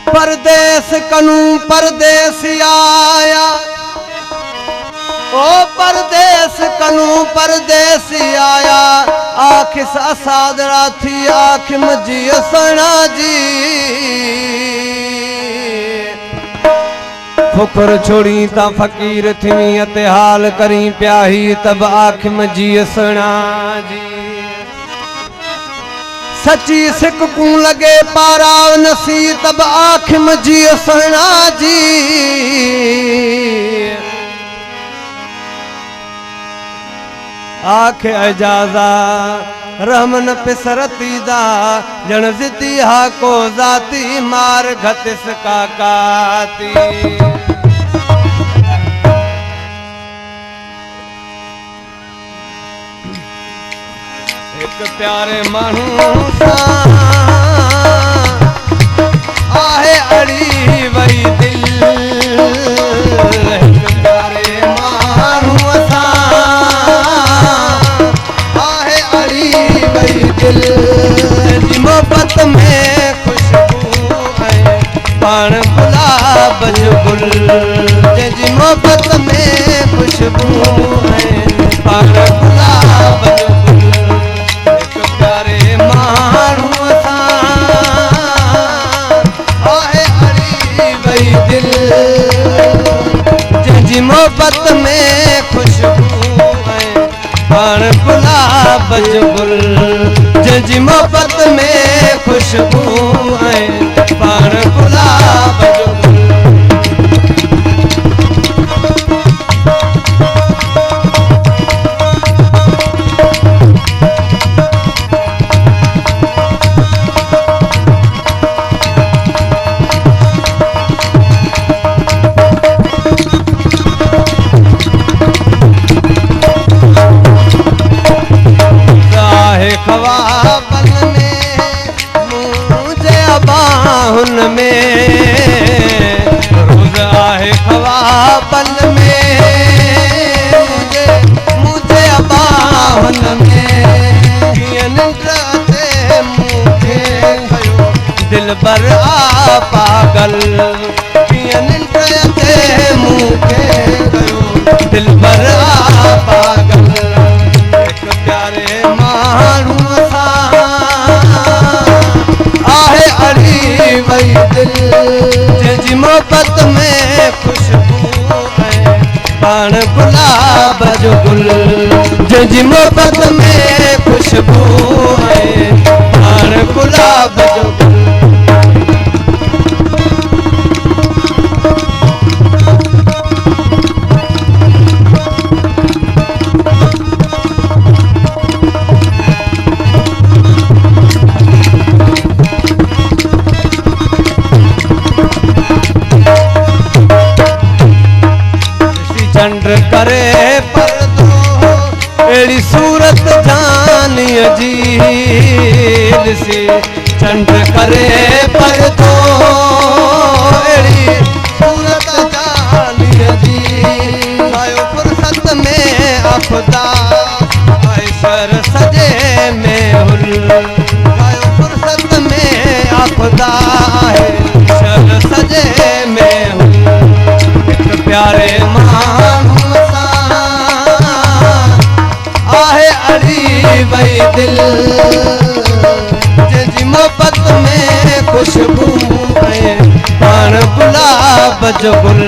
परदेस कनू परदेसी आया, ओ परदेस कनू परदेसी आया। आख सादरा थी आख मजी सणा जी, फुकर छोड़ी ता फकीर थी अते हाल करी प्याही तब आख मजी सणा जी। सची सिक कू लगे पाराव नसी तब आख मजी सणा जी। आख एजाजा रहमन पिसरतीदा जन जिती हा को जाती मार घतिस काकाती। एक प्यारे मानू सा आहे अड़ी वही दिल, एक प्यारे मानू सा आहे अड़ी वही दिल। जी मोहब्बत में खुशबू है पान गुलाब जो गुल, जी मोहब्बत में खुशबू है पान गुलाब जो गुल। प्यारे मानू सा आहे अड़ी वही दिल, जी मोहब्बत में खुशबू है पान गुलाब जो गुल, जी मोहब्बत में खुशबू है पान गुलाब जो गुल। ख्वाबन में मुझे बाहुन में, रोज आहे ख्वाबन में मुझे बाहुन में। निंद्रते मुझे खयो दिल बर आ पागल, निंद्रते मुझे खयो दिल बर आ पागल। एक प्यारे मानू सा आहे अड़ी वही दिल, जी मोहब्बत में खुशबू है पान गुलाब जो गुल, जी मोहब्बत में खुशबू है पान गुलाब जो गुल। चंड करे पर दो एड़ी सूरत जानी अजीब सी, चंड करे पर दो एड़ी सूरत जानी अजीब। आयो फुर्सत में अफदा आए सर सजे में हुल, आयो फुर्सत में अफदा आए सर सजे में हुल। एक प्यारे मानू सा आहे अड़ी वही दिल, जी मोहब्बत में खुशबू है पान गुलाब जो गुल,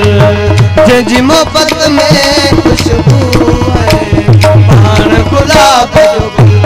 जी मोहब्बत में खुशबू है पान गुलाब जो गुल।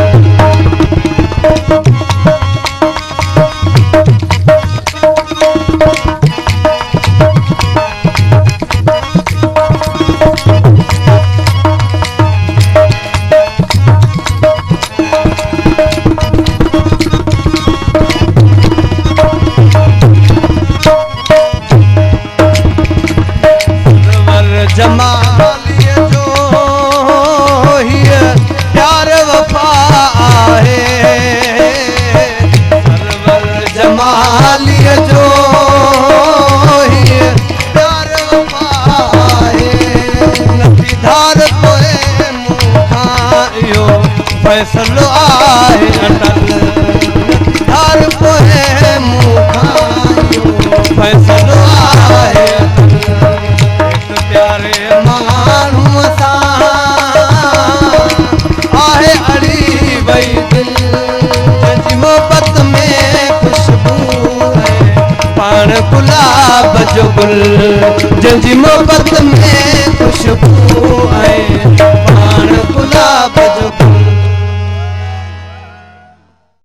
फैसलो आहे अटल हर पोइ मूंखां फैसलो आहे हिक प्यारे माण्हूअ सां आहे अड़ी वई दिलि जंहिंजी मोहबत में खुशबू आहे पाण गुलाब जो गुल जंहिंजी मोहबत में खुशबू आहे